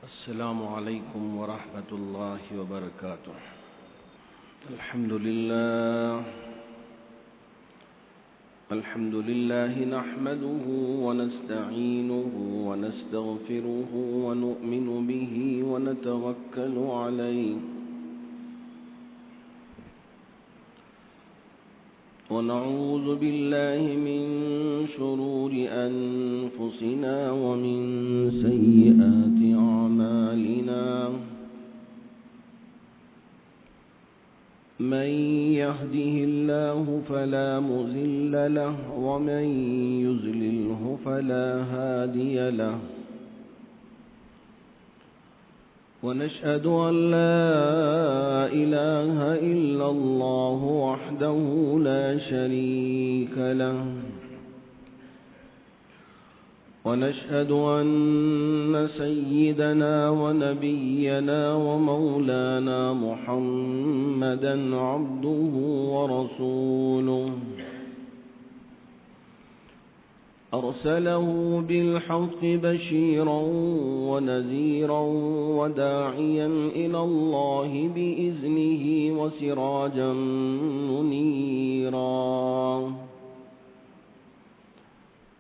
السلام عليكم ورحمة الله وبركاته. الحمد لله نحمده ونستعينه ونستغفره ونؤمن به ونتوكل عليه ونعوذ بالله من شرور أنفسنا ومن سيئات أعمالنا. من يهده الله فلا مضل له ومن يضلله فلا هادي له. ونشهد أن لا إله إلا الله وحده لا شريك له. ونشهد أن سيدنا ونبينا ومولانا محمدا عبده ورسوله أرسله بالحق بشيرا ونذيرا وداعيا إلى الله بإذنه وسراجا منيرا.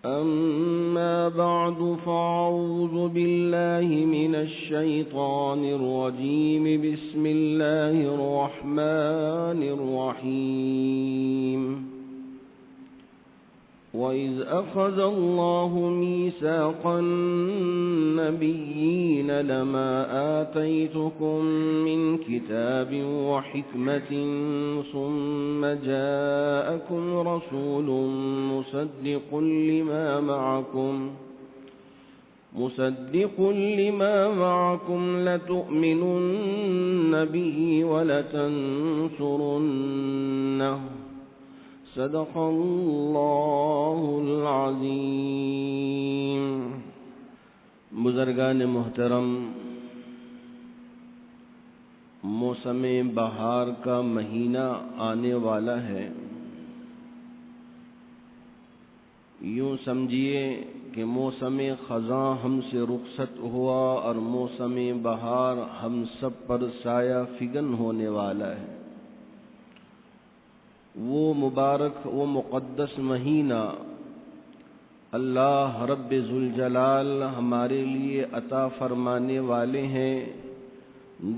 أما بعد فأعوذ بالله من الشيطان الرجيم. بسم الله الرحمن الرحيم. وإذ أخذ الله ميثاق النبيين لما آتيتكم من كتاب وحكمة ثم جاءكم رسول مصدق لما معكم لتؤمنن به ولتنصرنه. صدق اللہ العظیم. بزرگان محترم، موسم بہار کا مہینہ آنے والا ہے. یوں سمجھیے کہ موسم خزاں ہم سے رخصت ہوا اور موسم بہار ہم سب پر سایہ فگن ہونے والا ہے. وہ مبارک وہ مقدس مہینہ اللہ رب ذوالجلال ہمارے لیے عطا فرمانے والے ہیں،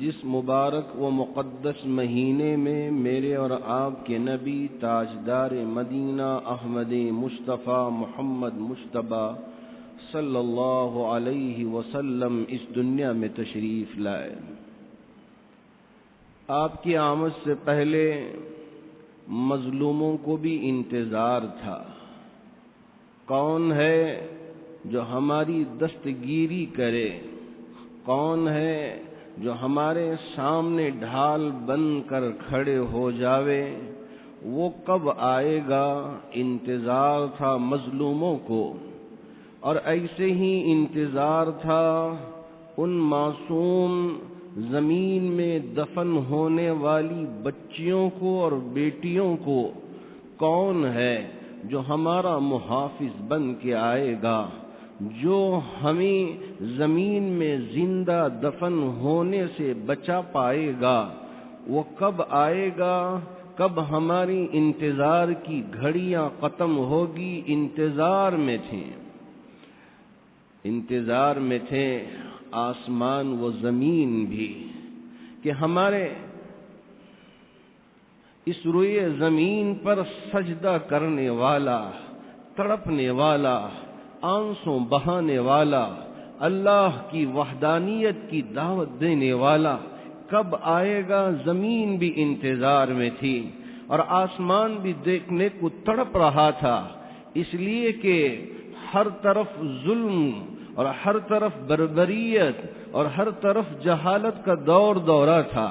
جس مبارک و مقدس مہینے میں میرے اور آپ کے نبی تاجدار مدینہ احمد مصطفیٰ محمد مجتبیٰ صلی اللہ علیہ وسلم اس دنیا میں تشریف لائے. آپ کی آمد سے پہلے مظلوموں کو بھی انتظار تھا. کون ہے جو ہماری دستگیری کرے؟ کون ہے جو ہمارے سامنے ڈھال بن کر کھڑے ہو جاوے؟ وہ کب آئے گا؟ انتظار تھا مظلوموں کو، اور ایسے ہی انتظار تھا ان معصوم زمین میں دفن ہونے والی بچیوں کو اور بیٹیوں کو. کون ہے جو ہمارا محافظ بن کے آئے گا، جو ہمیں زمین میں زندہ دفن ہونے سے بچا پائے گا؟ وہ کب آئے گا؟ کب ہماری انتظار کی گھڑیاں ختم ہوگی؟ انتظار میں تھے آسمان و زمین بھی کہ ہمارے اس روئے زمین پر سجدہ کرنے والا، تڑپنے والا، آنسوں بہانے والا، اللہ کی وحدانیت کی دعوت دینے والا کب آئے گا؟ زمین بھی انتظار میں تھی اور آسمان بھی دیکھنے کو تڑپ رہا تھا، اس لیے کہ ہر طرف ظلم اور ہر طرف بربریت اور ہر طرف جہالت کا دورہ تھا.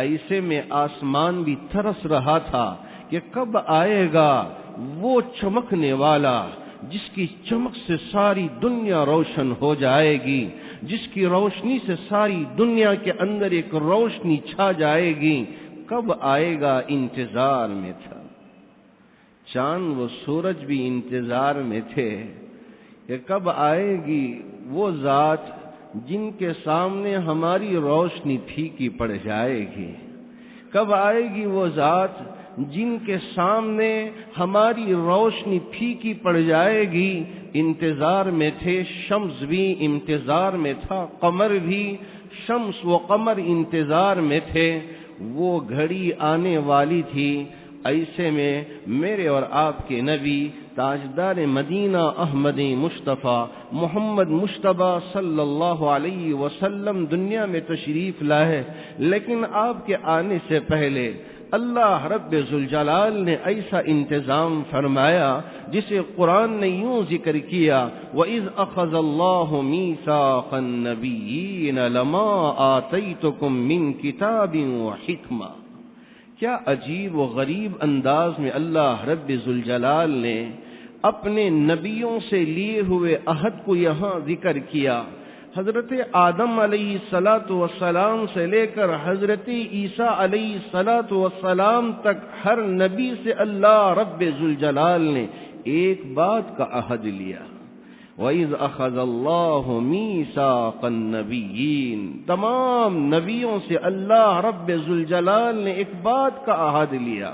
ایسے میں آسمان بھی ترس رہا تھا کہ کب آئے گا وہ چمکنے والا، جس کی چمک سے ساری دنیا روشن ہو جائے گی، جس کی روشنی سے ساری دنیا کے اندر ایک روشنی چھا جائے گی. کب آئے گا؟ انتظار میں تھا. چاند و سورج بھی انتظار میں تھے کہ کب آئے گی وہ ذات جن کے سامنے ہماری روشنی پھیکی پڑ جائے گی؟ کب آئے گی وہ ذات جن کے سامنے ہماری روشنی پھیکی پڑ جائے گی؟ انتظار میں تھے، شمس بھی انتظار میں تھا، قمر بھی، شمس و قمر انتظار میں تھے، وہ گھڑی آنے والی تھی۔ ایسے میں میرے اور آپ کے نبی تاجدار مدینہ احمد مصطفیٰ محمد مصطفیٰ صلی اللہ علیہ وسلم دنیا میں تشریف لائے، لیکن آپ کے آنے سے پہلے اللہ رب ذوالجلال نے ایسا انتظام فرمایا جسے قرآن نے یوں ذکر کیا، وَإِذْ أَخَذَ اللَّهُ مِيثَاقَ النَّبِيِّينَ لَمَا آتَيْتُكُم مِّن كِتَابٍ وَحِكْمَةٍ۔ کیا عجیب و غریب انداز میں اللہ رب ذوالجلال نے اپنے نبیوں سے لیے ہوئے عہد کو یہاں ذکر کیا۔ حضرت آدم علیہ السلام سے لے کر حضرت عیسیٰ علیہ السلام تک ہر نبی سے اللہ رب ذوالجلال نے ایک بات کا عہد لیا، وَإِذْ أَخَذَ اللَّهُ مِيثَاقَ النَّبِيِّينَ، تمام نبیوں سے اللہ رب ذوالجلال نے ایک بات کا عہد لیا،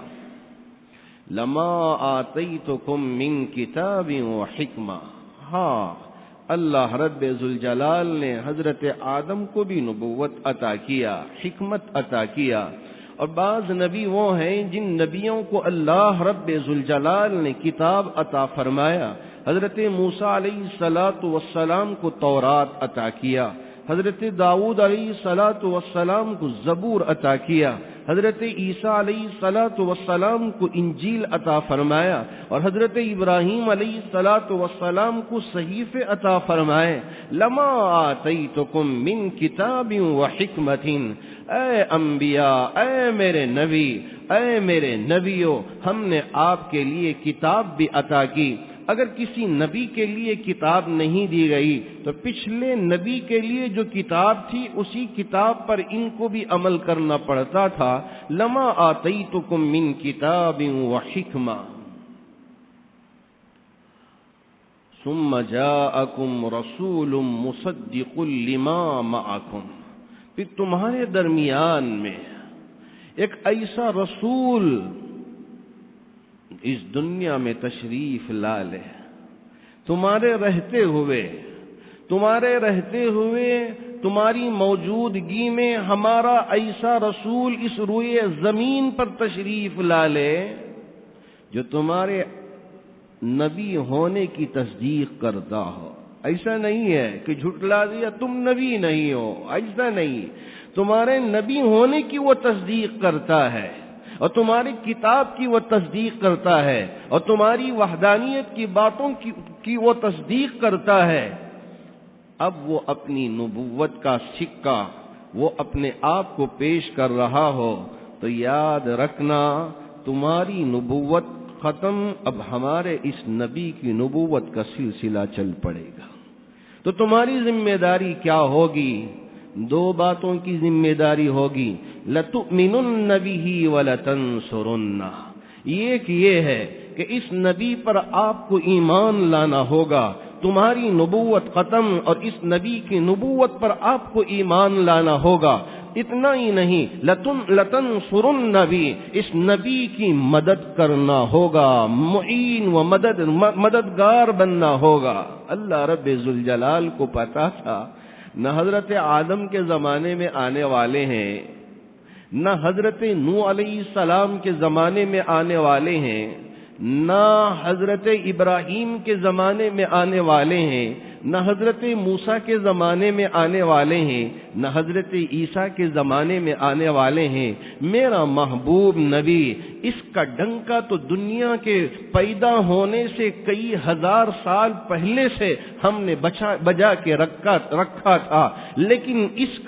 لَمَا آتَيْتُكُم مِّن كِتَابٍ وَحِكْمَةٍ۔ ہاں، اللہ رب ذوالجلال نے حضرت آدم کو بھی نبوت عطا کیا، حکمت عطا کیا، اور بعض نبی وہ ہیں جن نبیوں کو اللہ رب ذوالجلال نے کتاب عطا فرمایا۔ حضرت موسیٰ علیہ السلام کو تورات عطا کیا، حضرت داؤد علیہ السلام کو زبور عطا کیا، حضرت عیسیٰ علیہ السلام کو انجیل عطا فرمایا، اور حضرت ابراہیم علیہ السلام کو صحیفے عطا فرمائے۔ لما آتیتکم من کتاب و حکمت، اے انبیاء، اے میرے نبی، اے میرے نبیوں، ہم نے آپ کے لیے کتاب بھی عطا کی۔ اگر کسی نبی کے لیے کتاب نہیں دی گئی تو پچھلے نبی کے لیے جو کتاب تھی اسی کتاب پر ان کو بھی عمل کرنا پڑتا تھا۔ لما آتیتکم من کتاب و حکمہ ثم جاءکم رسول مصدق لما معکم، پھر تمہارے درمیان میں ایک ایسا رسول اس دنیا میں تشریف لا لے، تمہارے رہتے ہوئے تمہاری موجودگی میں ہمارا ایسا رسول اس روئے زمین پر تشریف لا لے جو تمہارے نبی ہونے کی تصدیق کرتا ہو۔ ایسا نہیں ہے کہ جھٹلا دیا تم نبی نہیں ہو، ایسا نہیں، تمہارے نبی ہونے کی وہ تصدیق کرتا ہے، اور تمہاری کتاب کی وہ تصدیق کرتا ہے، اور تمہاری وحدانیت کی باتوں کی وہ تصدیق کرتا ہے۔ اب وہ اپنی نبوت کا سکہ وہ اپنے آپ کو پیش کر رہا ہو تو یاد رکھنا تمہاری نبوت ختم، اب ہمارے اس نبی کی نبوت کا سلسلہ چل پڑے گا۔ تو تمہاری ذمہ داری کیا ہوگی؟ دو باتوں کی ذمہ داری ہوگی، لَتُؤْمِنُنَّ بِهِ وَلَتَنْصُرُنَّ، ایک یہ ہے کہ اس نبی پر آپ کو ایمان لانا ہوگا، تمہاری نبوت ختم اور اس نبی کی نبوت پر آپ کو ایمان لانا ہوگا۔ اتنا ہی نہیں، لَتَنْصُرُنَّ بھی، اس نبی کی مدد کرنا ہوگا، معین و مددگار بننا ہوگا۔ اللہ رب ذوالجلال کو پتا تھا نہ حضرت آدم کے زمانے میں آنے والے ہیں، نہ حضرت نوح علیہ السلام کے زمانے میں آنے والے ہیں، نہ حضرت ابراہیم کے زمانے میں آنے والے ہیں، نہ حضرت موسیٰ کے زمانے میں آنے والے ہیں، نہ حضرت عیسیٰ کے زمانے میں آنے والے ہیں۔ میرا محبوب نبی، اس کا ڈنکا تو دنیا کے پیدا ہونے سے کئی ہزار سال پہلے سے ہم نے بجا کے رکھا تھا، لیکن اس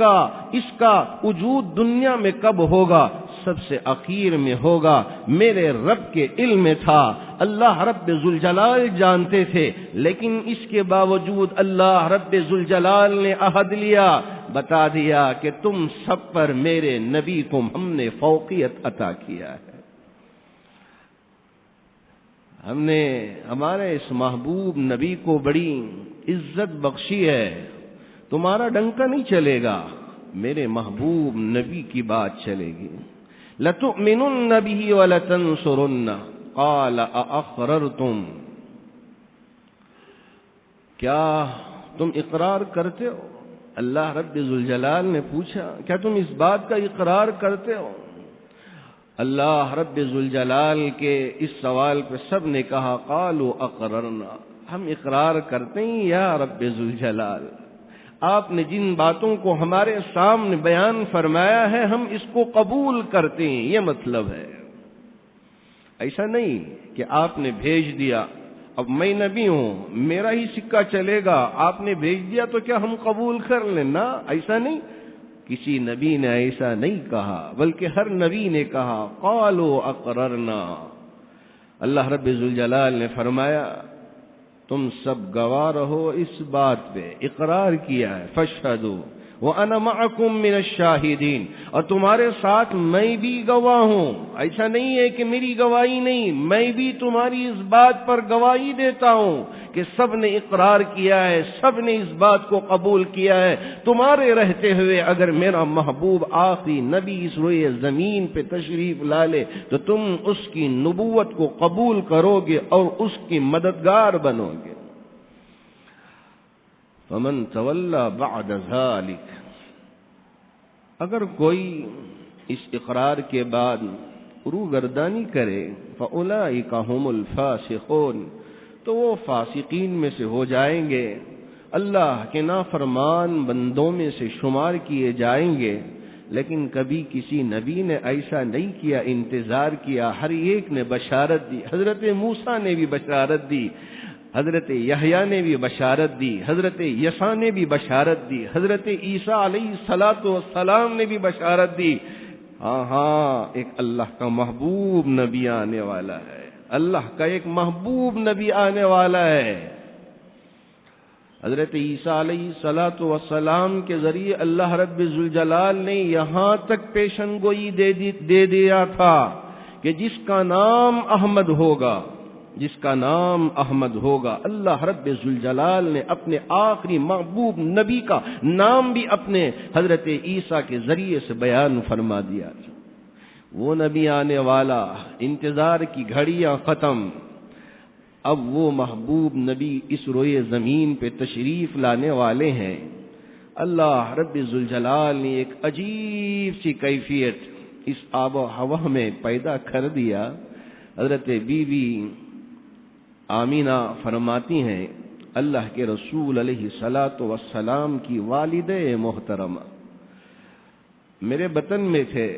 کا وجود دنیا میں کب ہوگا؟ سب سے اخیر میں ہوگا۔ میرے رب کے علم میں تھا، اللہ رب ذوالجلال جانتے تھے، لیکن اس کے باوجود اللہ رب ذوالجلال نے عہد لیا، بتا دیا کہ تم سب پر میرے نبی کو ہم نے فوقیت عطا کیا ہے۔ ہم نے ہمارے اس محبوب نبی کو بڑی عزت بخشی ہے۔ تمہارا ڈنکا نہیں چلے گا، میرے محبوب نبی کی بات چلے گی۔ لَتُؤْمِنُنَّ بِهِ وَلَتَنْصُرُنَّ قَالَ أَأَقْرَرْتُمْ، کیا تم اقرار کرتے ہو؟ اللہ رب ذوالجلال نے پوچھا کیا تم اس بات کا اقرار کرتے ہو؟ اللہ رب ذوالجلال کے اس سوال پہ سب نے کہا قالوا اقررنا، ہم اقرار کرتے ہیں یا رب ذوالجلال، آپ نے جن باتوں کو ہمارے سامنے بیان فرمایا ہے ہم اس کو قبول کرتے ہیں، یہ مطلب ہے۔ ایسا نہیں کہ آپ نے بھیج دیا، اب میں نبی ہوں میرا ہی سکہ چلے گا، آپ نے بھیج دیا تو کیا ہم قبول کر لیں؟ نا، ایسا نہیں، کسی نبی نے ایسا نہیں کہا، بلکہ ہر نبی نے کہا قالوا اقررنا۔ اللہ رب ذوالجلال نے فرمایا تم سب گواہ رہو اس بات پہ، اقرار کیا ہے، فاشہدوا وَأَنَا مَعَكُمْ مِنَ الشَّاهِدِينَ، اور تمہارے ساتھ میں بھی گواہ ہوں۔ ایسا نہیں ہے کہ میری گواہی نہیں، میں بھی تمہاری اس بات پر گواہی دیتا ہوں کہ سب نے اقرار کیا ہے، سب نے اس بات کو قبول کیا ہے۔ تمہارے رہتے ہوئے اگر میرا محبوب آخری نبی اس روئے زمین پہ تشریف لا لے تو تم اس کی نبوت کو قبول کرو گے اور اس کی مددگار بنو گے۔ فمن تولى بعد ذلك، اگر کوئی اس اقرار کے بعد روگردانی کرے فاولئک هم الفاسقون، تو وہ فاسقین میں سے ہو جائیں گے، اللہ کے نافرمان بندوں میں سے شمار کیے جائیں گے۔ لیکن کبھی کسی نبی نے ایسا نہیں کیا، انتظار کیا، ہر ایک نے بشارت دی، حضرت موسیٰ نے بھی بشارت دی، حضرت یحییٰ نے بھی بشارت دی، حضرت یسوع نے بھی بشارت دی، حضرت عیسیٰ علیہ السلام نے بھی بشارت دی۔ ہاں ایک اللہ کا محبوب نبی آنے والا ہے، اللہ کا ایک محبوب نبی آنے والا ہے۔ حضرت عیسیٰ علیہ السلام کے ذریعے اللہ رب ذوالجلال نے یہاں تک پیشن گوئی دے دیا تھا کہ جس کا نام احمد ہوگا، جس کا نام احمد ہوگا، اللہ رب ذوالجلال نے اپنے آخری محبوب نبی کا نام بھی اپنے حضرت عیسیٰ کے ذریعے سے بیان فرما دیا۔ وہ نبی آنے والا، انتظار کی گھڑیاں ختم، اب وہ محبوب نبی اس روئے زمین پہ تشریف لانے والے ہیں۔ اللہ رب ذوالجلال نے ایک عجیب سی کیفیت اس آب و ہوا میں پیدا کر دیا۔ حضرت بی بی آمینہ فرماتی ہیں اللہ کے رسول علیہ السلام کی والدہ محترمہ میرے بطن میں تھے،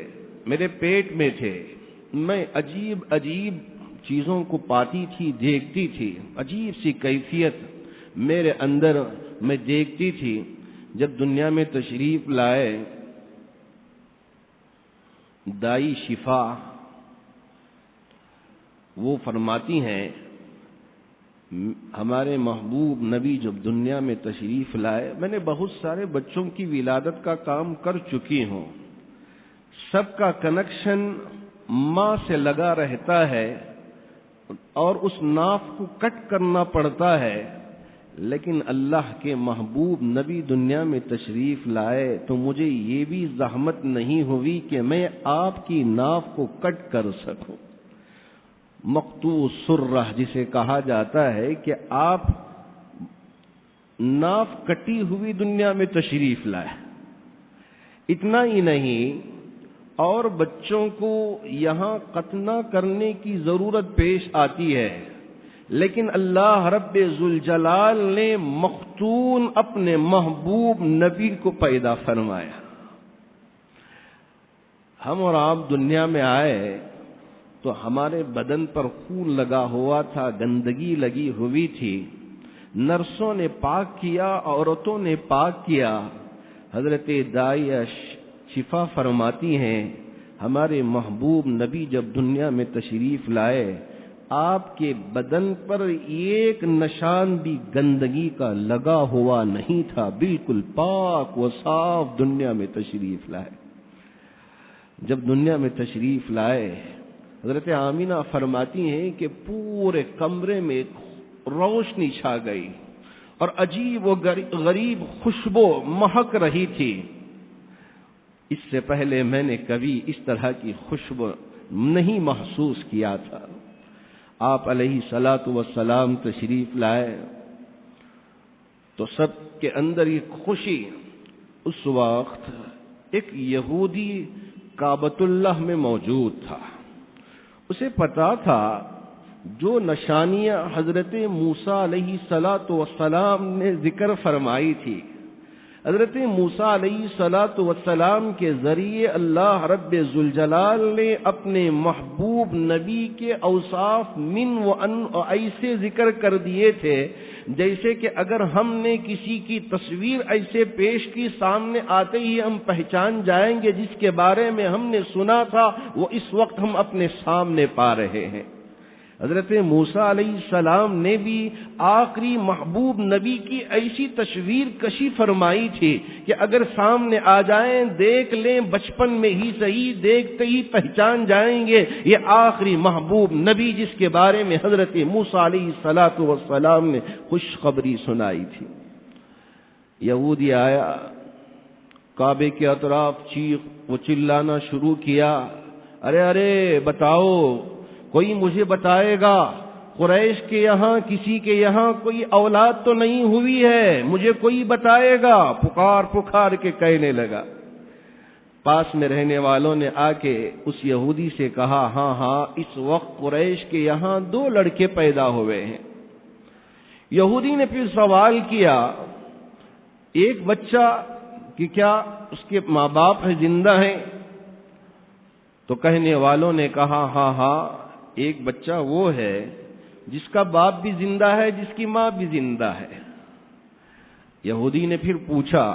میرے پیٹ میں تھے، میں عجیب عجیب چیزوں کو پاتی تھی، دیکھتی تھی، عجیب سی کیفیت میرے اندر میں دیکھتی تھی۔ جب دنیا میں تشریف لائے دائی شفا، وہ فرماتی ہیں ہمارے محبوب نبی جب دنیا میں تشریف لائے، میں نے بہت سارے بچوں کی ولادت کا کام کر چکی ہوں، سب کا کنیکشن ماں سے لگا رہتا ہے اور اس ناف کو کٹ کرنا پڑتا ہے، لیکن اللہ کے محبوب نبی دنیا میں تشریف لائے تو مجھے یہ بھی زحمت نہیں ہوئی کہ میں آپ کی ناف کو کٹ کر سکوں۔ مقطوع سرہ جسے کہا جاتا ہے کہ آپ ناف کٹی ہوئی دنیا میں تشریف لائے۔ اتنا ہی نہیں، اور بچوں کو یہاں ختنہ کرنے کی ضرورت پیش آتی ہے، لیکن اللہ رب ذوالجلال نے مختون اپنے محبوب نبی کو پیدا فرمایا۔ ہم اور آپ دنیا میں آئے تو ہمارے بدن پر خون لگا ہوا تھا، گندگی لگی ہوئی تھی، نرسوں نے پاک کیا، عورتوں نے پاک کیا۔ حضرت داعیہ شفا فرماتی ہیں ہمارے محبوب نبی جب دنیا میں تشریف لائے آپ کے بدن پر ایک نشان بھی گندگی کا لگا ہوا نہیں تھا، بالکل پاک و صاف دنیا میں تشریف لائے۔ جب دنیا میں تشریف لائے حضرت آمینہ فرماتی ہیں کہ پورے کمرے میں روشنی چھا گئی، اور عجیب و غریب خوشبو مہک رہی تھی. اس سے پہلے میں نے کبھی اس طرح کی خوشبو نہیں محسوس کیا تھا. آپ علیہ الصلاۃ والسلام تشریف لائے تو سب کے اندر ایک خوشی. اس وقت ایک یہودی کعبۃ اللہ میں موجود تھا. اسے پتا تھا جو نشانیاں حضرت موسیٰ علیہ السلام نے ذکر فرمائی تھی، حضرت موسیٰ علیہ السلام کے ذریعے اللہ رب ذوالجلال نے اپنے محبوب نبی کے اوصاف من و ان ایسے ذکر کر دیے تھے جیسے کہ اگر ہم نے کسی کی تصویر ایسے پیش کی سامنے آتے ہی ہم پہچان جائیں گے جس کے بارے میں ہم نے سنا تھا وہ اس وقت ہم اپنے سامنے پا رہے ہیں. حضرت موسیٰ علیہ السلام نے بھی آخری محبوب نبی کی ایسی تصویر کشی فرمائی تھی کہ اگر سامنے آ جائیں دیکھ لیں بچپن میں ہی صحیح دیکھتے ہی پہچان جائیں گے یہ آخری محبوب نبی جس کے بارے میں حضرت موسیٰ علیہ السلام نے خوشخبری سنائی تھی. یہودی آیا کعبے کے اطراف چیخ و چلانا شروع کیا، ارے ارے بتاؤ کوئی مجھے بتائے گا قریش کے یہاں کسی کے یہاں کوئی اولاد تو نہیں ہوئی ہے، مجھے کوئی بتائے گا. پکار پکار کے کہنے لگا. پاس میں رہنے والوں نے آ کے اس یہودی سے کہا ہاں ہاں اس وقت قریش کے یہاں 2 لڑکے پیدا ہوئے ہیں. یہودی نے پھر سوال کیا ایک بچہ کہ کیا اس کے ماں باپ زندہ ہیں؟ تو کہنے والوں نے کہا ہاں ہاں ایک بچہ وہ ہے جس کا باپ بھی زندہ ہے جس کی ماں بھی زندہ ہے. یہودی نے پھر پوچھا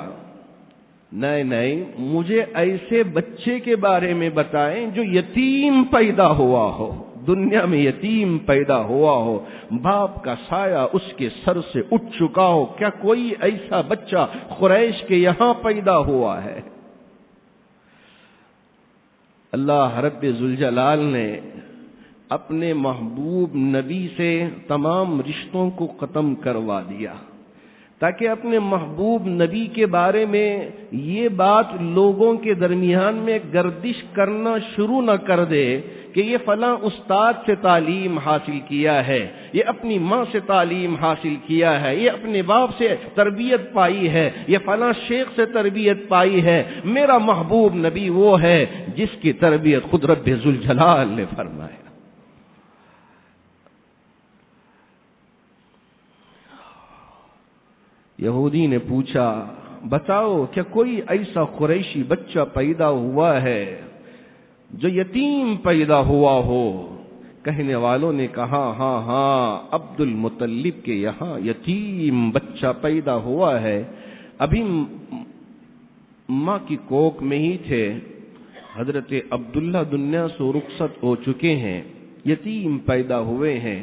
نہیں مجھے ایسے بچے کے بارے میں بتائیں جو یتیم پیدا ہوا ہو، دنیا میں یتیم پیدا ہوا ہو، باپ کا سایہ اس کے سر سے اٹھ چکا ہو. کیا کوئی ایسا بچہ قریش کے یہاں پیدا ہوا ہے؟ اللہ رب ذوالجلال نے اپنے محبوب نبی سے تمام رشتوں کو ختم کروا دیا تاکہ اپنے محبوب نبی کے بارے میں یہ بات لوگوں کے درمیان میں گردش کرنا شروع نہ کر دے کہ یہ فلاں استاد سے تعلیم حاصل کیا ہے، یہ اپنی ماں سے تعلیم حاصل کیا ہے، یہ اپنے باپ سے تربیت پائی ہے، یہ فلاں شیخ سے تربیت پائی ہے. میرا محبوب نبی وہ ہے جس کی تربیت خود رب ذوالجلال نے فرمایا. یہودی نے پوچھا بتاؤ کیا کوئی ایسا قریشی بچہ پیدا ہوا ہے جو یتیم پیدا ہوا ہو؟ کہنے والوں نے کہا ہاں ہاں عبد المطلب کے یہاں یتیم بچہ پیدا ہوا ہے، ابھی ماں کی کوکھ میں ہی تھے، حضرت عبداللہ دنیا سے رخصت ہو چکے ہیں، یتیم پیدا ہوئے ہیں.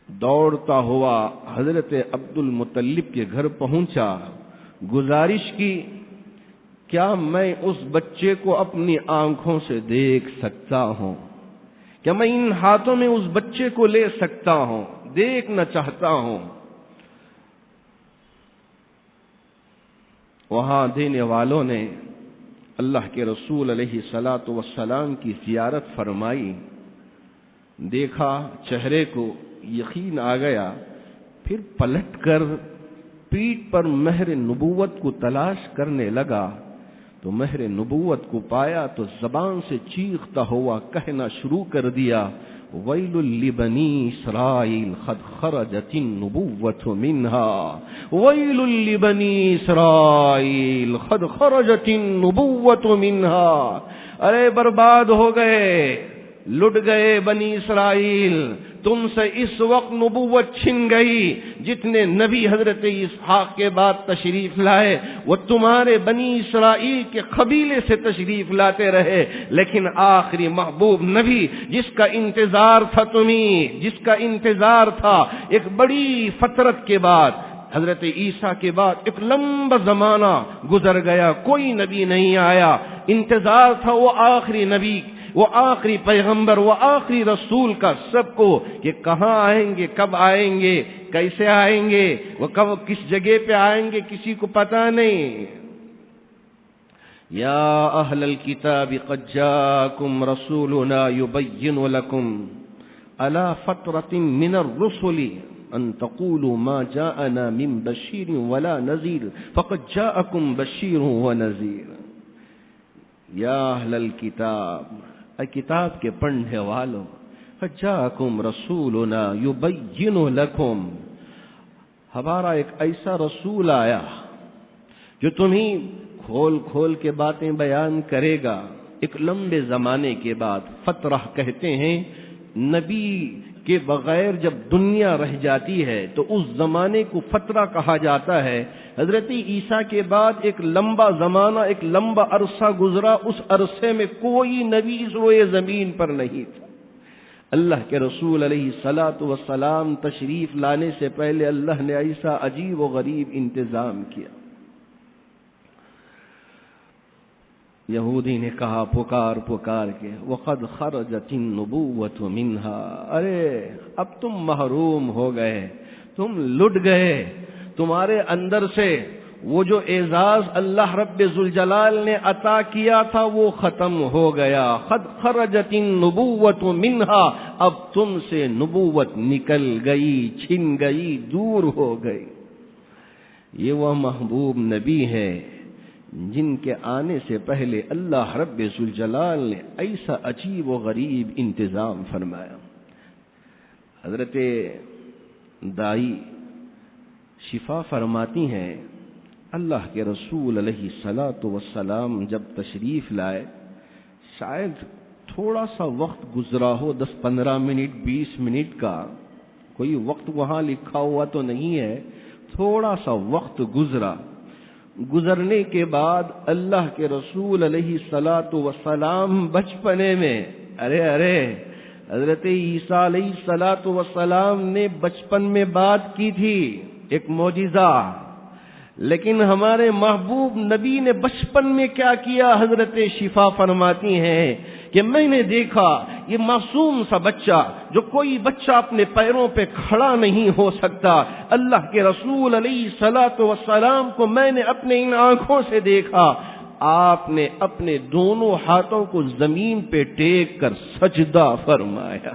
دوڑتا ہوا حضرت عبد المطلب کے گھر پہنچا، گزارش کی کیا میں اس بچے کو اپنی آنکھوں سے دیکھ سکتا ہوں؟ کیا میں ان ہاتھوں میں اس بچے کو لے سکتا ہوں؟ دیکھنا چاہتا ہوں. وہاں دینے والوں نے اللہ کے رسول علیہ الصلاۃ والسلام کی زیارت فرمائی، دیکھا چہرے کو یقین آ گیا، پھر پلٹ کر پیٹھ پر مہر نبوت کو تلاش کرنے لگا تو مہر نبوت کو پایا تو زبان سے چیختا ہوا کہنا شروع کر دیا ویل لبنی اسرائیل قد خرجت النبوت منها، ویل لبنی اسرائیل قد خرجت النبوت منها. ارے برباد ہو گئے، لٹ گئے بنی اسرائیل، تم سے اس وقت نبوت چھن گئی. جتنے نبی حضرت اسحاق کے بعد تشریف لائے وہ تمہارے بنی اسرائیل کے قبیلے سے تشریف لاتے رہے، لیکن آخری محبوب نبی جس کا انتظار تھا تمہیں، جس کا انتظار تھا ایک بڑی فترت کے بعد، حضرت عیسیٰ کے بعد ایک لمبا زمانہ گزر گیا، کوئی نبی نہیں آیا. انتظار تھا وہ آخری نبی، وہ آخری پیغمبر، وہ آخری رسول کا سب کو کہ کہاں آئیں گے، کب آئیں گے. کیسے آئیں گے، وہ کب کس جگہ پہ آئیں گے کسی کو پتا نہیں۔ یا اہل الکتاب قد جاءکم رسولنا یبین لکم علی فترۃ من الرسل ان تقولوا ما جاءنا من بشیر ولا نذیر فقد جاءکم بشیر ونذیر۔ یا اہل الکتاب، اے کتاب کے پڑھنے والوں، قد جاءکم رسولنا یبین لکم، ہمارا ایک ایسا رسول آیا جو تمہیں کھول کھول کے باتیں بیان کرے گا۔ ایک لمبے زمانے کے بعد، فترہ کہتے ہیں نبی کے بغیر جب دنیا رہ جاتی ہے تو اس زمانے کو فترہ کہا جاتا ہے۔ حضرت عیسیٰ کے بعد ایک لمبا زمانہ، ایک لمبا عرصہ گزرا، اس عرصے میں کوئی نبی اس روئے زمین پر نہیں تھا۔ اللہ کے رسول علیہ الصلاۃ والسلام تشریف لانے سے پہلے اللہ نے ایسا عجیب و غریب انتظام کیا۔ یہودی نے کہا پکار پکار کے، وَقَدْ خَرَجَتِ النُّبُوَّةُ مِنْهَا، ارے اب تم محروم ہو گئے، تم لٹ گئے، تمہارے اندر سے وہ جو اعزاز اللہ رب ذوالجلال نے عطا کیا تھا وہ ختم ہو گیا۔ قد خرجت النبوۃ منہا، اب تم سے نبوت نکل گئی، چھن گئی، دور ہو گئی۔ یہ وہ محبوب نبی ہے جن کے آنے سے پہلے اللہ رب ذوالجلال نے ایسا عجیب و غریب انتظام فرمایا۔ حضرت دائی شفا فرماتی ہیں، اللہ کے رسول علیہ الصلاۃ والسلام جب تشریف لائے، شاید تھوڑا سا وقت گزرا ہو، 10-15 منٹ 20 منٹ کا، کوئی وقت وہاں لکھا ہوا تو نہیں ہے، تھوڑا سا وقت گزرا۔ گزرنے کے بعد اللہ کے رسول علیہ الصلاۃ والسلام بچپنے میں، ارے حضرت عیسیٰ علیہ الصلاۃ والسلام نے بچپن میں بات کی تھی، ایک معجزہ، لیکن ہمارے محبوب نبی نے بچپن میں کیا کیا؟ حضرت شفا فرماتی ہیں کہ میں نے دیکھا یہ معصوم سا بچہ، جو کوئی بچہ اپنے پیروں پہ کھڑا نہیں ہو سکتا، اللہ کے رسول علیہ الصلاۃ والسلام کو میں نے اپنے ان آنکھوں سے دیکھا، آپ نے اپنے دونوں ہاتھوں کو زمین پہ ٹیک کر سجدہ فرمایا۔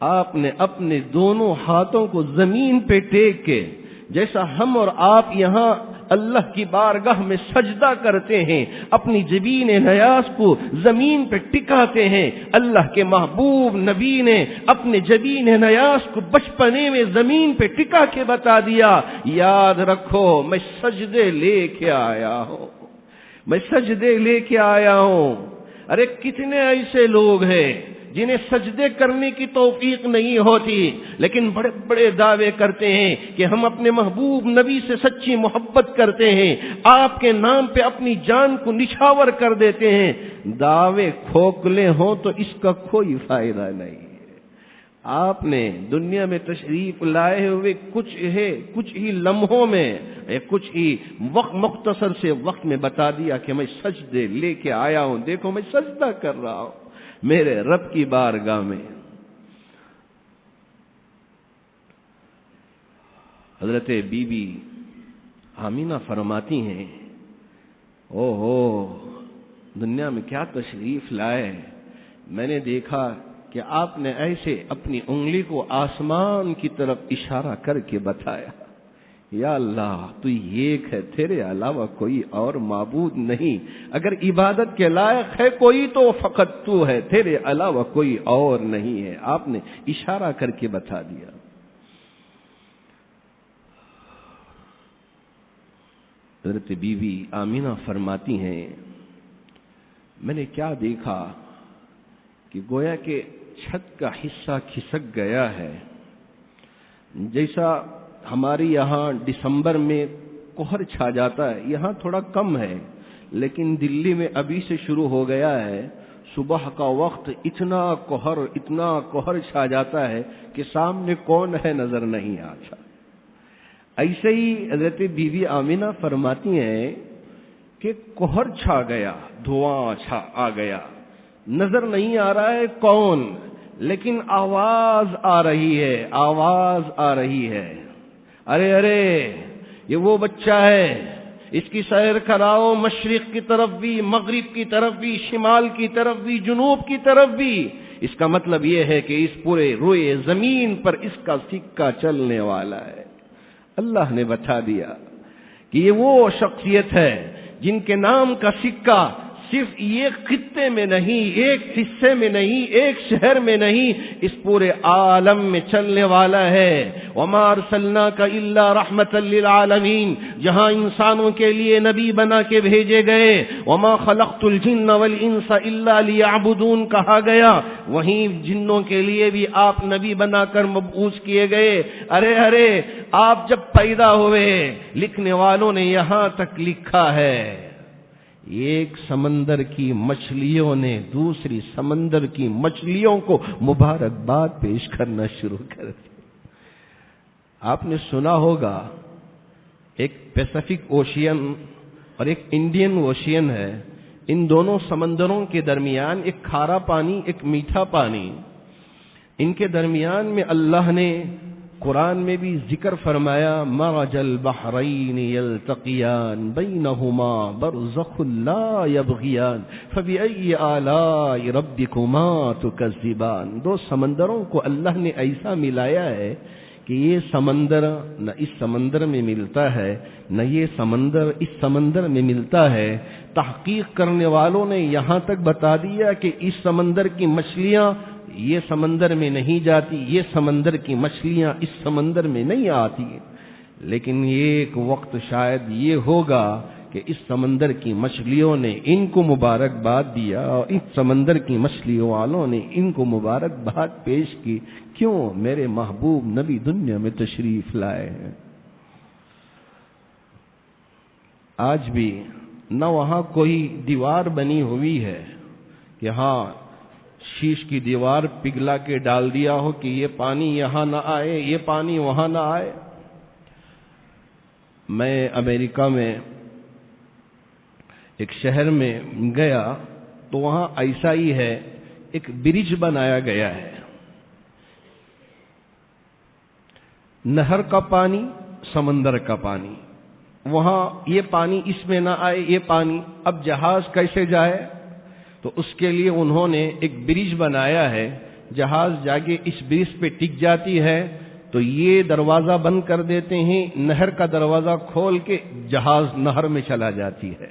آپ نے اپنے دونوں ہاتھوں کو زمین پہ ٹیک کے، جیسا ہم اور آپ یہاں اللہ کی بارگاہ میں سجدہ کرتے ہیں، اپنی جبین نیاز کو زمین پہ ٹکاتے ہیں، اللہ کے محبوب نبی نے اپنے جبین نیاز کو بچپنے میں زمین پہ ٹکا کے بتا دیا، یاد رکھو میں سجدے لے کے آیا ہوں، میں سجدے لے کے آیا ہوں۔ ارے کتنے ایسے لوگ ہیں جنہیں سجدے کرنے کی توفیق نہیں ہوتی، لیکن بڑے بڑے دعوے کرتے ہیں کہ ہم اپنے محبوب نبی سے سچی محبت کرتے ہیں، آپ کے نام پہ اپنی جان کو نچھاور کر دیتے ہیں۔ دعوے کھوکھلے ہوں تو اس کا کوئی فائدہ نہیں ہے۔ آپ نے دنیا میں تشریف لائے ہوئے کچھ ہی لمحوں میں، کچھ ہی مختصر سے وقت میں بتا دیا کہ میں سجدے لے کے آیا ہوں، دیکھو میں سجدہ کر رہا ہوں میرے رب کی بارگاہ میں۔ حضرت بی بی آمینہ فرماتی ہیں، دنیا میں کیا تشریف لائے، میں نے دیکھا کہ آپ نے ایسے اپنی انگلی کو آسمان کی طرف اشارہ کر کے بتایا، یا اللہ تو ایک ہے، تیرے علاوہ کوئی اور معبود نہیں، اگر عبادت کے لائق ہے کوئی تو فقط تو ہے، تیرے علاوہ کوئی اور نہیں ہے۔ آپ نے اشارہ کر کے بتا دیا۔ حضرت بی بی آمینہ فرماتی ہیں، میں نے کیا دیکھا کہ گویا کہ چھت کا حصہ کھسک گیا ہے، جیسا ہمارے یہاں دسمبر میں کوہر چھا جاتا ہے، یہاں تھوڑا کم ہے لیکن دلی میں ابھی سے شروع ہو گیا ہے، صبح کا وقت اتنا کوہر چھا جاتا ہے کہ سامنے کون ہے نظر نہیں آتا۔ ایسے ہی حضرت بی بی آمینہ فرماتی ہیں کہ کوہر چھا گیا، دھواں آ گیا، نظر نہیں آ رہا ہے کون، لیکن آواز آ رہی ہے، آواز آ رہی ہے، ارے ارے یہ وہ بچہ ہے، اس کی سیر کراؤ، مشرق کی طرف بھی، مغرب کی طرف بھی، شمال کی طرف بھی، جنوب کی طرف بھی۔ اس کا مطلب یہ ہے کہ اس پورے روئے زمین پر اس کا سکہ چلنے والا ہے۔ اللہ نے بتا دیا کہ یہ وہ شخصیت ہے جن کے نام کا سکہ صرف ایک خطے میں نہیں، ایک حصے میں نہیں، ایک شہر میں نہیں، اس پورے عالم میں چلنے والا ہے۔ وَمَا أَرْسَلْنَاكَ إِلَّا رَحْمَةً لِّلْعَالَمِينَ، جہاں انسانوں کے لیے نبی بنا کے بھیجے گئے، وَمَا خَلَقْتُ الْجِنَّ وَالْإِنسَ إِلَّا لِيَعْبُدُونَ کہا گیا، وہیں جنوں کے لیے بھی آپ نبی بنا کر مبعوث کیے گئے۔ ارے ارے آپ جب پیدا ہوئے، لکھنے والوں نے یہاں تک لکھا ہے، ایک سمندر کی مچھلیوں نے دوسری سمندر کی مچھلیوں کو مبارکباد پیش کرنا شروع کر دی۔ آپ نے سنا ہوگا ایک پیسیفک اوشین اور ایک انڈین اوشین ہے، ان دونوں سمندروں کے درمیان ایک کھارا پانی، ایک میٹھا پانی، ان کے درمیان میں اللہ نے قرآن میں بھی ذکر فرمایا، مرج البحرین یلتقیان بینہما برزخ لا یبغیان فبأی آلاء ربکما تکذبان۔ دو سمندروں کو اللہ نے ایسا ملایا ہے کہ یہ سمندر نہ اس سمندر میں ملتا ہے، نہ یہ سمندر اس سمندر میں ملتا ہے۔ تحقیق کرنے والوں نے یہاں تک بتا دیا کہ اس سمندر کی مچھلیاں یہ سمندر میں نہیں جاتی، یہ سمندر کی مچھلیاں اس سمندر میں نہیں آتی، لیکن ایک وقت شاید یہ ہوگا کہ اس سمندر کی مچھلیوں نے ان کو مبارکباد دیا اور اس سمندر کی مچھلیوں والوں نے ان کو مبارکباد پیش کی، کیوں؟ میرے محبوب نبی دنیا میں تشریف لائے ہیں۔ آج بھی نہ وہاں کوئی دیوار بنی ہوئی ہے کہ ہاں شیش کی دیوار پگھلا کے ڈال دیا ہو کہ یہ پانی یہاں نہ آئے، یہ پانی وہاں نہ آئے۔ میں امریکہ میں ایک شہر میں گیا تو وہاں ایسا ہی ہے، ایک برج بنایا گیا ہے، نہر کا پانی، سمندر کا پانی، وہاں یہ پانی اس میں نہ آئے، یہ پانی، اب جہاز کیسے جائے؟ تو اس کے لیے انہوں نے ایک برج بنایا ہے، جہاز جاگے اس برج پہ ٹک جاتی ہے تو یہ دروازہ بند کر دیتے ہیں، نہر کا دروازہ کھول کے جہاز نہر میں چلا جاتی ہے۔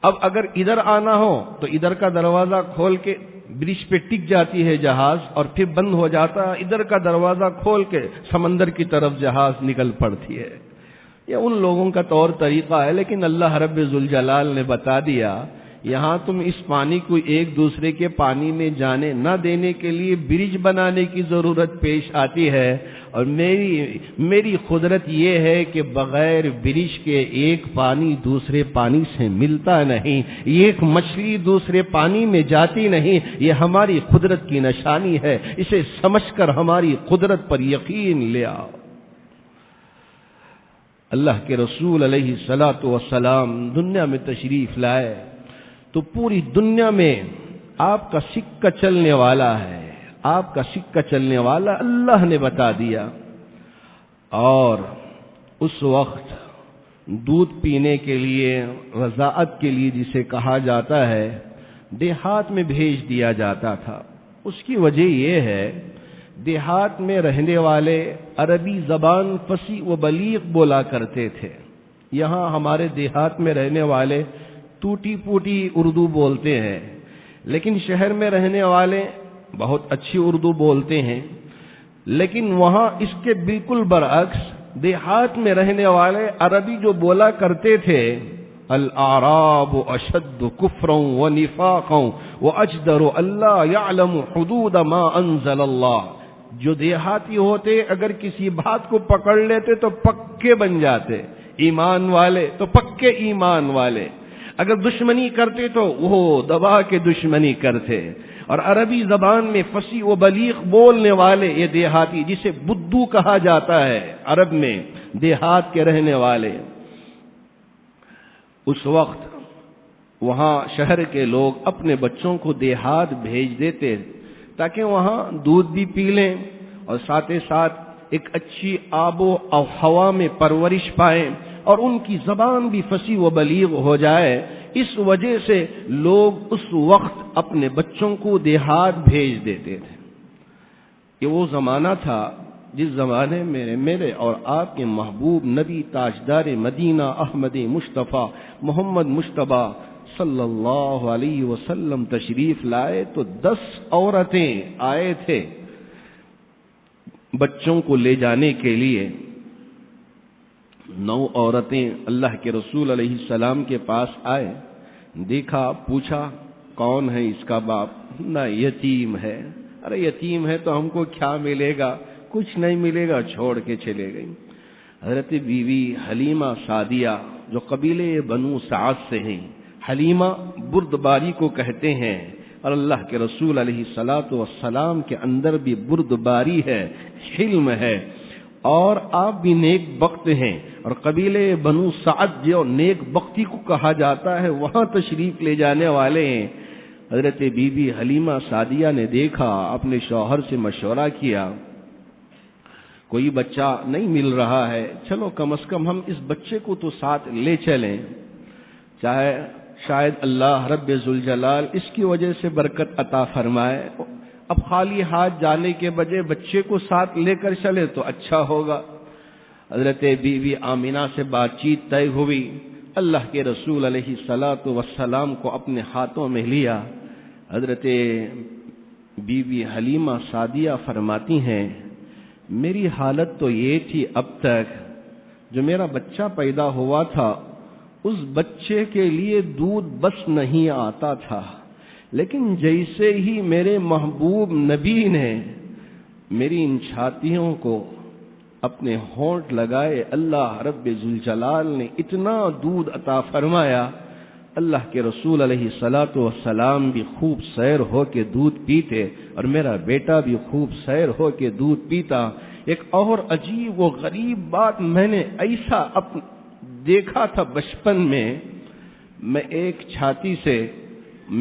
اب اگر ادھر آنا ہو تو ادھر کا دروازہ کھول کے برج پہ ٹک جاتی ہے جہاز، اور پھر بند ہو جاتا ہے، ادھر کا دروازہ کھول کے سمندر کی طرف جہاز نکل پڑتی ہے۔ یہ ان لوگوں کا طور طریقہ ہے، لیکن اللہ رب ذوالجلال نے بتا دیا یہاں تم اس پانی کو ایک دوسرے کے پانی میں جانے نہ دینے کے لیے برج بنانے کی ضرورت پیش آتی ہے، اور میری قدرت یہ ہے کہ بغیر برج کے ایک پانی دوسرے پانی سے ملتا نہیں، ایک مچھلی دوسرے پانی میں جاتی نہیں۔ یہ ہماری قدرت کی نشانی ہے، اسے سمجھ کر ہماری قدرت پر یقین لے آؤ۔ اللہ کے رسول علیہ الصلاۃ والسلام دنیا میں تشریف لائے تو پوری دنیا میں آپ کا سکہ چلنے والا ہے، آپ کا سکہ چلنے والا اللہ نے بتا دیا۔ اور اس وقت دودھ پینے کے لیے، رضاعت کے لیے جسے کہا جاتا ہے، دیہات میں بھیج دیا جاتا تھا۔ اس کی وجہ یہ ہے دیہات میں رہنے والے عربی زبان فصیح و بلیغ بولا کرتے تھے۔ یہاں ہمارے دیہات میں رہنے والے ٹوٹی پوٹی اردو بولتے ہیں، لیکن شہر میں رہنے والے بہت اچھی اردو بولتے ہیں۔ لیکن وہاں اس کے بالکل برعکس دیہات میں رہنے والے عربی جو بولا کرتے تھے، الاعراب اشد کفرا ونفاقا واجدر الا يعلم حدود ما انزل اللہ، جو دیہاتی ہوتے اگر کسی بات کو پکڑ لیتے تو پکے بن جاتے، ایمان والے تو پکے ایمان والے، اگر دشمنی کرتے تو وہ دبا کے دشمنی کرتے۔ اور عربی زبان میں فصیح و بلیغ بولنے والے یہ دیہاتی، جسے بدو کہا جاتا ہے عرب میں، دیہات کے رہنے والے، اس وقت وہاں شہر کے لوگ اپنے بچوں کو دیہات بھیج دیتے تاکہ وہاں دودھ بھی پی لیں اور ساتھ ساتھ ایک اچھی آب و ہوا میں پرورش پائیں اور ان کی زبان بھی فصیح و بلیغ ہو جائے۔ اس وجہ سے لوگ اس وقت اپنے بچوں کو دیہات بھیج دیتے تھے۔ یہ وہ زمانہ تھا جس زمانے میں میرے اور آپ کے محبوب نبی تاجدار مدینہ احمد مصطفیٰ محمد مصطفیٰ صلی اللہ علیہ وسلم تشریف لائے تو 10 عورتیں آئے تھے بچوں کو لے جانے کے لیے۔ 9 عورتیں اللہ کے رسول علیہ السلام کے پاس آئے، دیکھا، پوچھا کون ہے اس کا باپ؟ نہ، یتیم ہے۔ ارے یتیم ہے تو ہم کو کیا ملے گا؟ کچھ نہیں ملے گا، چھوڑ کے چلے گئی۔ حضرت بیوی حلیمہ سعدیہ جو قبیلے بنو سعد سے ہیں، حلیمہ بردباری کو کہتے ہیں، اور اللہ کے رسول علیہ الصلاۃ والسلام کے اندر بھی بردباری ہے، حلم ہے، اور آپ بھی نیک بخت ہیں، اور قبیلے بنو سعد جو نیک بختی کو کہا جاتا ہے وہاں تشریف لے جانے والے ہیں۔ حضرت بی بی حلیمہ سعدیہ نے دیکھا، اپنے شوہر سے مشورہ کیا، کوئی بچہ نہیں مل رہا ہے، چلو کم از کم ہم اس بچے کو تو ساتھ لے چلیں، چاہے شاید اللہ رب ذوالجلال اس کی وجہ سے برکت عطا فرمائے۔ اب خالی ہاتھ جانے کے بجائے بچے کو ساتھ لے کر چلے تو اچھا ہوگا۔ حضرت بی بی آمینہ سے بات چیت طے ہوئی، اللہ کے رسول علیہ الصلاۃ والسلام کو اپنے ہاتھوں میں لیا۔ حضرت بی بی حلیمہ سعدیہ فرماتی ہیں، میری حالت تو یہ تھی اب تک، جو میرا بچہ پیدا ہوا تھا اس بچے کے لیے دودھ بس نہیں آتا تھا، لیکن جیسے ہی میرے محبوب نبی نے میری ان چھاتیوں کو اپنے ہونٹ لگائے، اللہ رب ذوالجلال نے اتنا دودھ عطا فرمایا، اللہ کے رسول علیہ الصلاۃ والسلام بھی خوب سیر ہو کے دودھ پیتے اور میرا بیٹا بھی خوب سیر ہو کے دودھ پیتا۔ ایک اور عجیب و غریب بات میں نے ایسا دیکھا تھا بچپن میں ایک چھاتی سے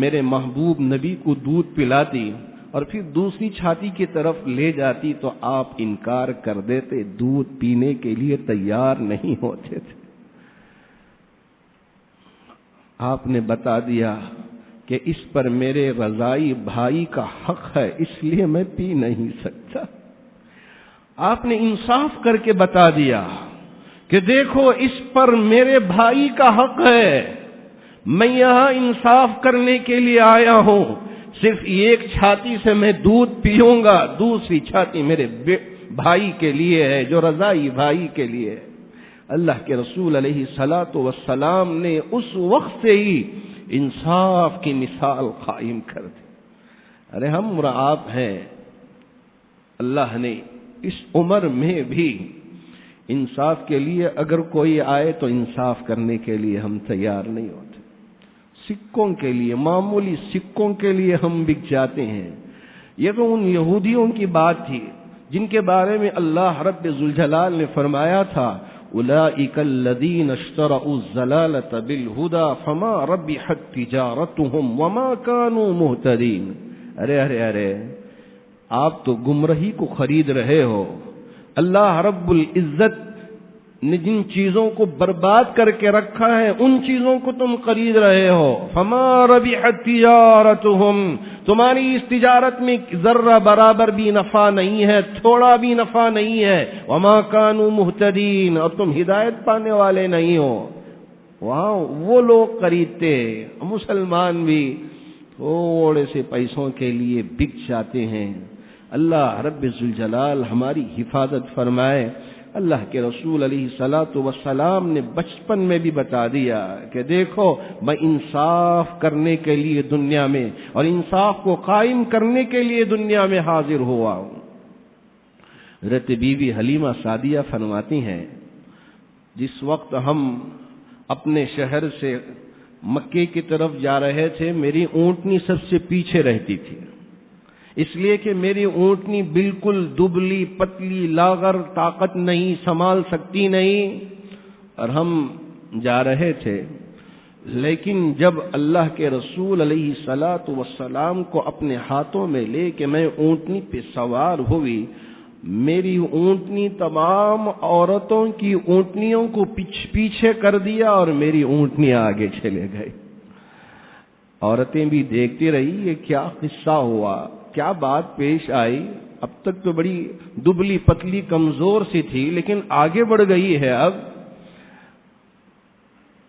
میرے محبوب نبی کو دودھ پلاتی اور پھر دوسری چھاتی کی طرف لے جاتی تو آپ انکار کر دیتے، دودھ پینے کے لیے تیار نہیں ہوتے تھے۔ آپ نے بتا دیا کہ اس پر میرے رضائی بھائی کا حق ہے، اس لیے میں پی نہیں سکتا۔ آپ نے انصاف کر کے بتا دیا کہ دیکھو اس پر میرے بھائی کا حق ہے، میں یہاں انصاف کرنے کے لیے آیا ہوں، صرف ایک چھاتی سے میں دودھ پیوں گا، دوسری چھاتی میرے بھائی کے لیے ہے، جو رضائی بھائی کے لیے ہے۔ اللہ کے رسول علیہ الصلاۃ والسلام نے اس وقت سے ہی انصاف کی مثال قائم کر دی۔ ارے ہم اور آپ ہیں، اللہ نے اس عمر میں بھی انصاف کے لیے اگر کوئی آئے تو انصاف کرنے کے لیے ہم تیار نہیں ہوتے۔ سکوں کے لیے، معمولی سکوں کے لیے ہم بک جاتے ہیں۔ یہ تو ان یہودیوں کی بات تھی جن کے بارے میں اللہ رب ذوالجلال نے فرمایا تھا، اولئک الذین اشتروا الضلالۃ بالہدی فما ربحت تجارتهم وما كانوا مہتدین۔ ارے آپ تو گمراہی کو خرید رہے ہو، اللہ رب العزت نے جن چیزوں کو برباد کر کے رکھا ہے ان چیزوں کو تم خرید رہے ہو۔ فما ربحت تجارتهم، تمہاری اس تجارت میں ذرہ برابر بھی نفع نہیں ہے، تھوڑا بھی نفع نہیں ہے۔ وما كانوا مہتدین، اور تم ہدایت پانے والے نہیں ہو۔ وہاں وہ لوگ خریدتے، مسلمان بھی تھوڑے سے پیسوں کے لیے بک جاتے ہیں۔ اللہ رب ذوالجلال ہماری حفاظت فرمائے۔ اللہ کے رسول علیہ الصلاۃ والسلام نے بچپن میں بھی بتا دیا کہ دیکھو میں انصاف کرنے کے لیے دنیا میں اور انصاف کو قائم کرنے کے لیے دنیا میں حاضر ہوا ہوں۔ حضرت بی بی حلیمہ سعدیہ فرماتی ہیں، جس وقت ہم اپنے شہر سے مکے کی طرف جا رہے تھے، میری اونٹنی سب سے پیچھے رہتی تھی، اس لیے کہ میری اونٹنی بالکل دبلی پتلی لاغر، طاقت نہیں، سنبھال سکتی نہیں، اور ہم جا رہے تھے۔ لیکن جب اللہ کے رسول علیہ الصلاۃ والسلام کو اپنے ہاتھوں میں لے کے میں اونٹنی پہ سوار ہوئی، میری اونٹنی تمام عورتوں کی اونٹنیوں کو پیچھے کر دیا اور میری اونٹنی آگے چلے گئے۔ عورتیں بھی دیکھتی رہی یہ کیا قصہ ہوا، کیا بات پیش آئی۔ اب تک تو بڑی دبلی پتلی کمزور سی تھی لیکن آگے بڑھ گئی ہے اب۔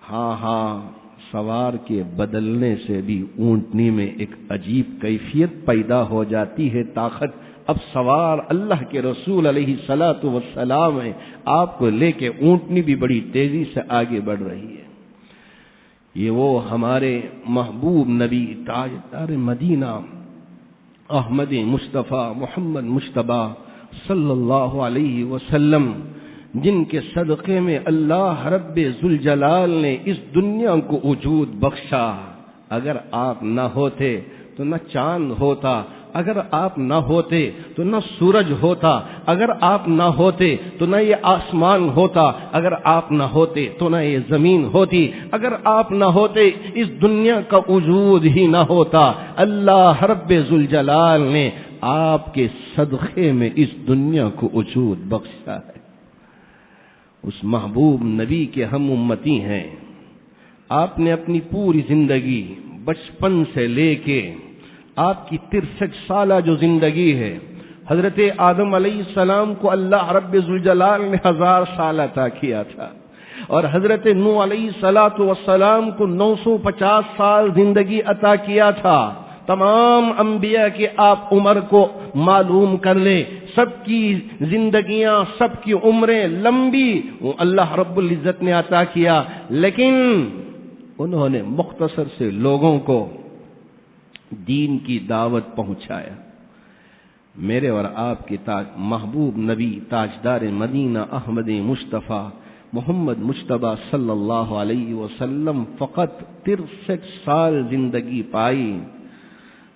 ہاں سوار کے بدلنے سے بھی اونٹنی میں ایک عجیب کیفیت پیدا ہو جاتی ہے، طاقت۔ اب سوار اللہ کے رسول علیہ الصلاۃ والسلام ہے، آپ کو لے کے اونٹنی بھی بڑی تیزی سے آگے بڑھ رہی ہے۔ یہ وہ ہمارے محبوب نبی تاجدار مدینہ احمد مصطفیٰ محمد مجتبی صلی اللہ علیہ وسلم، جن کے صدقے میں اللہ رب ذوالجلال نے اس دنیا کو وجود بخشا۔ اگر آپ نہ ہوتے تو نہ چاند ہوتا، اگر آپ نہ ہوتے تو نہ سورج ہوتا، اگر آپ نہ ہوتے تو نہ یہ آسمان ہوتا، اگر آپ نہ ہوتے تو نہ یہ زمین ہوتی، اگر آپ نہ ہوتے اس دنیا کا وجود ہی نہ ہوتا۔ اللہ رب ذوالجلال نے آپ کے صدقے میں اس دنیا کو وجود بخشا ہے۔ اس محبوب نبی کے ہم امتی ہیں۔ آپ نے اپنی پوری زندگی بچپن سے لے کے آپ کی 63 سالہ جو زندگی ہے، حضرت آدم علیہ السلام کو اللہ رب ذوالجلال نے 1000 سال عطا کیا تھا، اور حضرت نوح علیہ السلام کو 950 سال زندگی عطا کیا تھا۔ تمام انبیاء کی آپ عمر کو معلوم کر لیں، سب کی زندگیاں، سب کی عمریں لمبی اللہ رب العزت نے عطا کیا، لیکن انہوں نے مختصر سے لوگوں کو دین کی دعوت پہنچایا۔ میرے اور آپ کے محبوب نبی تاجدار مدینہ احمد مصطفیٰ محمد مجتبی صلی اللہ علیہ وسلم فقط 63 سال زندگی پائی،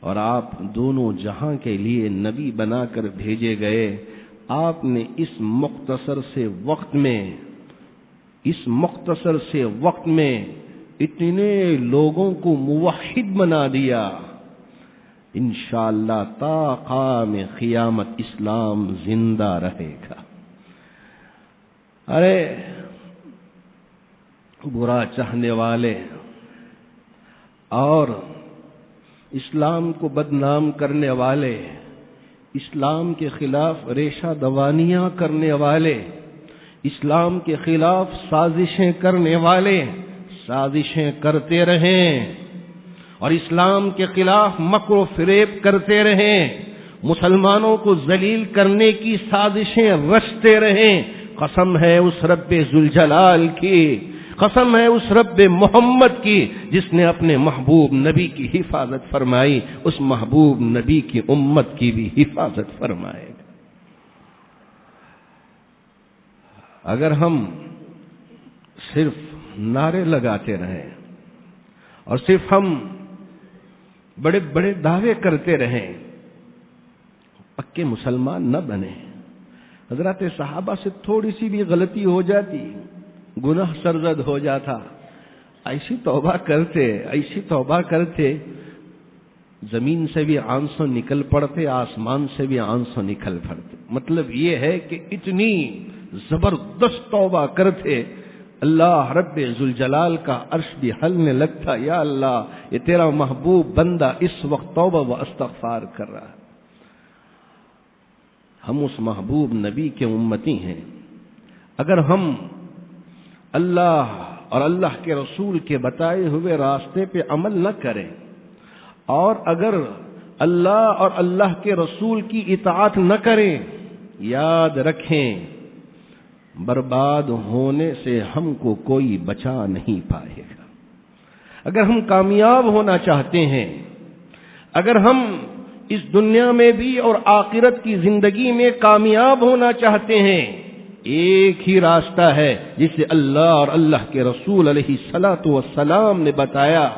اور آپ دونوں جہاں کے لیے نبی بنا کر بھیجے گئے۔ آپ نے اس مختصر سے وقت میں اتنے لوگوں کو موحد بنا دیا۔ انشاءاللہ تا قیام قیامت اسلام زندہ رہے گا۔ ارے برا چاہنے والے اور اسلام کو بدنام کرنے والے، اسلام کے خلاف ریشہ دوانیاں کرنے والے، اسلام کے خلاف سازشیں کرنے والے سازشیں کرتے رہیں، اور اسلام کے خلاف مکر و فریب کرتے رہیں، مسلمانوں کو ذلیل کرنے کی سازشیں رچتے رہیں۔ قسم ہے اس رب ذوالجلال کی، قسم ہے اس رب محمد کی جس نے اپنے محبوب نبی کی حفاظت فرمائی، اس محبوب نبی کی امت کی بھی حفاظت فرمائے گا۔ اگر ہم صرف نعرے لگاتے رہیں اور صرف ہم بڑے بڑے دعوے کرتے رہیں، پکے مسلمان نہ بنے۔ حضرات صحابہ سے تھوڑی سی بھی غلطی ہو جاتی، گناہ سرزد ہو جاتا، ایسی توبہ کرتے زمین سے بھی آنسو نکل پڑتے، آسمان سے بھی آنسو نکل پڑتے۔ مطلب یہ ہے کہ اتنی زبردست توبہ کرتے، اللہ رب ذوالجلال کا عرش بھی ہلنے لگتا، یا اللہ یہ تیرا محبوب بندہ اس وقت توبہ و استغفار کر رہا ہے۔ ہم اس محبوب نبی کے امتی ہیں۔ اگر ہم اللہ اور اللہ کے رسول کے بتائے ہوئے راستے پہ عمل نہ کریں، اور اگر اللہ اور اللہ کے رسول کی اطاعت نہ کریں، یاد رکھیں برباد ہونے سے ہم کو کوئی بچا نہیں پائے گا۔ اگر ہم کامیاب ہونا چاہتے ہیں، اگر ہم اس دنیا میں بھی اور آخرت کی زندگی میں کامیاب ہونا چاہتے ہیں، ایک ہی راستہ ہے جسے اللہ اور اللہ کے رسول علیہ الصلاۃ والسلام نے بتایا۔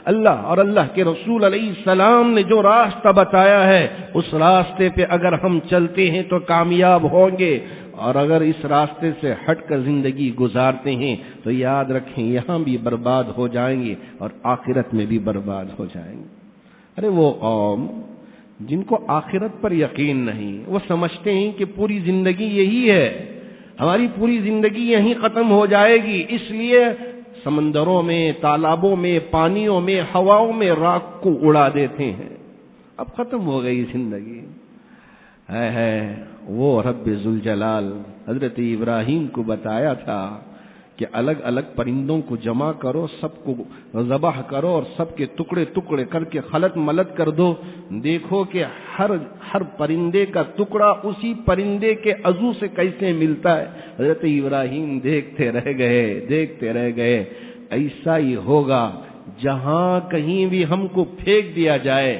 اللہ اور اللہ کے رسول علیہ السلام نے جو راستہ بتایا ہے، اس راستے پہ اگر ہم چلتے ہیں تو کامیاب ہوں گے۔ اور اگر اس راستے سے ہٹ کر زندگی گزارتے ہیں تو یاد رکھیں یہاں بھی برباد ہو جائیں گے اور آخرت میں بھی برباد ہو جائیں گے۔ ارے وہ قوم جن کو آخرت پر یقین نہیں، وہ سمجھتے ہیں کہ پوری زندگی یہی ہے، ہماری پوری زندگی یہیں ختم ہو جائے گی، اس لیے سمندروں میں، تالابوں میں، پانیوں میں، ہواؤں میں راکھ کو اڑا دیتے ہیں۔ اب ختم ہو گئی زندگی۔ ہے وہ رب ذوالجلال حضرت ابراہیم کو بتایا تھا کہ الگ الگ پرندوں کو جمع کرو، سب کو ذبح کرو اور سب کے ٹکڑے ٹکڑے کر کے خلط ملط کر دو، دیکھو کہ ہر پرندے کا ٹکڑا اسی پرندے کے عضو سے کیسے ملتا ہے۔ حضرت ابراہیم دیکھتے رہ گئے۔ ایسا ہی ہوگا جہاں کہیں بھی ہم کو پھینک دیا جائے،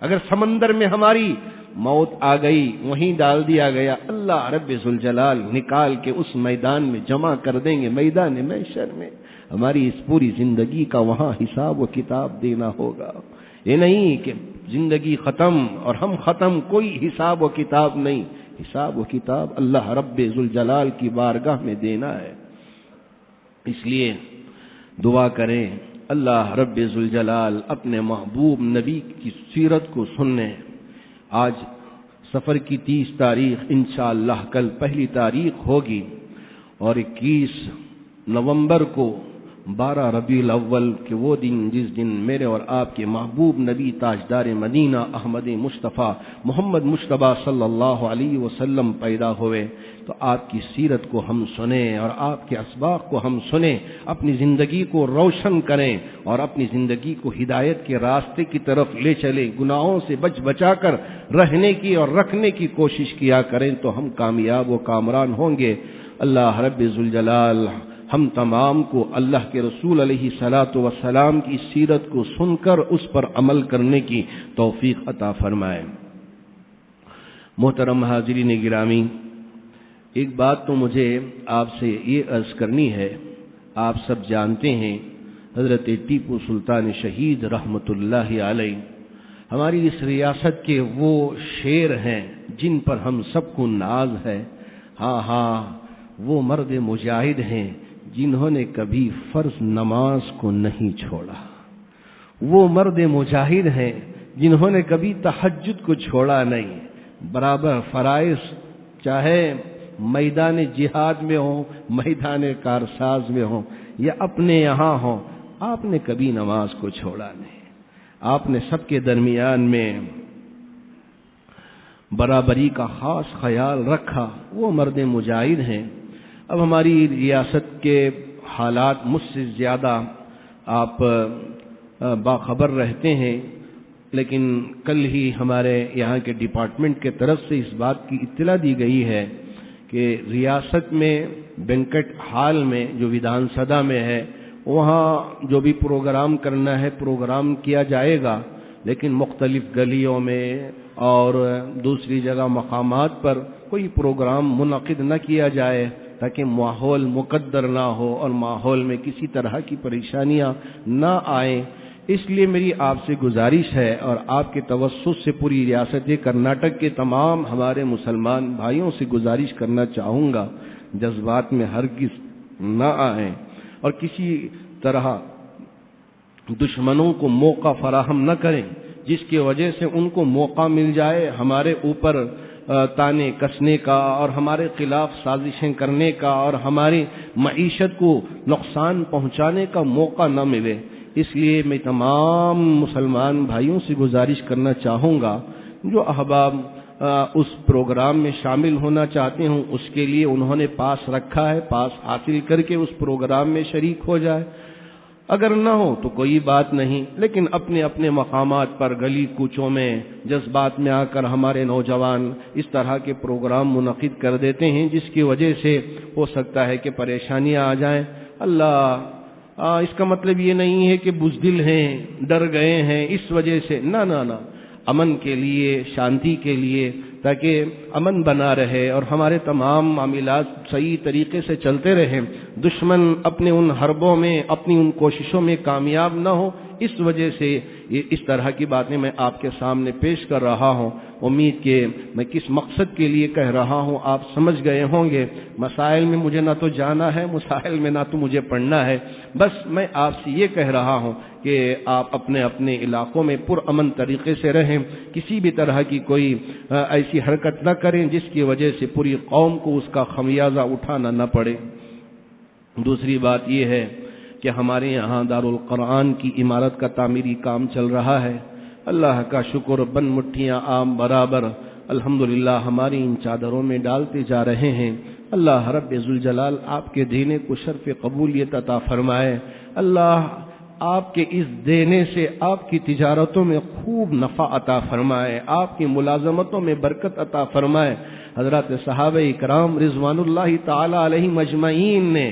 اگر سمندر میں ہماری موت آ گئی، وہیں ڈال دیا گیا، اللہ رب ذوالجلال نکال کے اس میدان میں جمع کر دیں گے، میدان محشر میں۔ ہماری اس پوری زندگی کا وہاں حساب و کتاب دینا ہوگا۔ یہ نہیں کہ زندگی ختم اور ہم ختم، کوئی حساب و کتاب نہیں، حساب و کتاب اللہ رب ذوالجلال کی بارگاہ میں دینا ہے۔ اس لیے دعا کریں اللہ رب ذوالجلال اپنے محبوب نبی کی سیرت کو سننے۔ آج سفر کی 30 تاریخ، انشاءاللہ کل پہلی تاریخ ہوگی، اور 21 نومبر کو 12 ربیع الاول کے وہ دن جس دن میرے اور آپ کے محبوب نبی تاجدار مدینہ احمد مصطفیٰ محمد مجتبیٰ صلی اللہ علیہ وسلم پیدا ہوئے، تو آپ کی سیرت کو ہم سنیں اور آپ کے اسباق کو ہم سنیں، اپنی زندگی کو روشن کریں اور اپنی زندگی کو ہدایت کے راستے کی طرف لے چلیں، گناہوں سے بچا کر رہنے کی اور رکھنے کی کوشش کیا کریں، تو ہم کامیاب و کامران ہوں گے۔ اللہ رب ذوالجلال ہم تمام کو اللہ کے رسول علیہ الصلاۃ والسلام کی سیرت کو سن کر اس پر عمل کرنے کی توفیق عطا فرمائے۔ محترم حاضرین گرامی، ایک بات تو مجھے آپ سے یہ عرض کرنی ہے، آپ سب جانتے ہیں حضرت ٹیپو سلطان شہید رحمت اللہ علیہ ہماری اس ریاست کے وہ شیر ہیں جن پر ہم سب کو ناز ہے۔ ہاں وہ مرد مجاہد ہیں جنہوں نے کبھی فرض نماز کو نہیں چھوڑا، وہ مرد مجاہد ہیں جنہوں نے کبھی تہجد کو چھوڑا نہیں، برابر فرائض چاہے میدان جہاد میں ہوں، میدان کارساز میں ہوں یا اپنے یہاں ہوں، آپ نے کبھی نماز کو چھوڑا نہیں، آپ نے سب کے درمیان میں برابری کا خاص خیال رکھا، وہ مرد مجاہد ہیں۔ اب ہماری ریاست کے حالات مجھ سے زیادہ آپ باخبر رہتے ہیں، لیکن کل ہی ہمارے یہاں کے ڈپارٹمنٹ کے طرف سے اس بات کی اطلاع دی گئی ہے کہ ریاست میں بینکٹ ہال میں جو ودھان سبھا میں ہے، وہاں جو بھی پروگرام کرنا ہے پروگرام کیا جائے گا، لیکن مختلف گلیوں میں اور دوسری جگہ مقامات پر کوئی پروگرام منعقد نہ کیا جائے تاکہ ماحول مقدر نہ ہو اور ماحول میں کسی طرح کی پریشانیاں نہ آئیں۔ اس لیے میری آپ سے گزارش ہے اور آپ کے توسط سے پوری ریاست کرناٹک کے تمام ہمارے مسلمان بھائیوں سے گزارش کرنا چاہوں گا، جذبات میں ہرگز نہ آئیں اور کسی طرح دشمنوں کو موقع فراہم نہ کریں جس کی وجہ سے ان کو موقع مل جائے ہمارے اوپر تانے کسنے کا اور ہمارے خلاف سازشیں کرنے کا اور ہماری معیشت کو نقصان پہنچانے کا موقع نہ ملے۔ اس لیے میں تمام مسلمان بھائیوں سے گزارش کرنا چاہوں گا جو احباب اس پروگرام میں شامل ہونا چاہتے ہوں، اس کے لیے انہوں نے پاس رکھا ہے، پاس حاصل کر کے اس پروگرام میں شریک ہو جائے، اگر نہ ہو تو کوئی بات نہیں، لیکن اپنے اپنے مقامات پر گلی کوچوں میں جذبات میں آ کر ہمارے نوجوان اس طرح کے پروگرام منعقد کر دیتے ہیں جس کی وجہ سے ہو سکتا ہے کہ پریشانیاں آ جائیں۔ اللہ اس کا مطلب یہ نہیں ہے کہ بزدل ہیں، ڈر گئے ہیں اس وجہ سے، نہ نہ نہ، امن کے لیے، شانتی کے لیے، تاکہ امن بنا رہے اور ہمارے تمام معاملات صحیح طریقے سے چلتے رہیں، دشمن اپنے ان حربوں میں اپنی ان کوششوں میں کامیاب نہ ہو، اس وجہ سے یہ اس طرح کی باتیں میں آپ کے سامنے پیش کر رہا ہوں. امید کہ میں کس مقصد کے لیے کہہ رہا ہوں آپ سمجھ گئے ہوں گے. مسائل میں مجھے نہ تو جانا ہے، مسائل میں نہ تو مجھے پڑھنا ہے. بس میں آپ سے یہ کہہ رہا ہوں کہ آپ اپنے اپنے علاقوں میں پرامن طریقے سے رہیں، کسی بھی طرح کی کوئی ایسی حرکت نہ کریں جس کی وجہ سے پوری قوم کو اس کا خمیازہ اٹھانا نہ پڑے. دوسری بات یہ ہے کہ ہمارے یہاں دارالقرآن کی عمارت کا تعمیری کام چل رہا ہے. اللہ کا شکر، بن مٹھیاں عام برابر الحمدللہ ہماری ان چادروں میں ڈالتے جا رہے ہیں. اللہ رب ذوالجلال آپ کے دینے کو شرف قبولیت عطا فرمائے. اللہ آپ کے اس دینے سے آپ کی تجارتوں میں خوب نفع عطا فرمائے، آپ کی ملازمتوں میں برکت عطا فرمائے. حضرات صحابہ اکرام رضوان اللہ تعالی علیہم اجمعین نے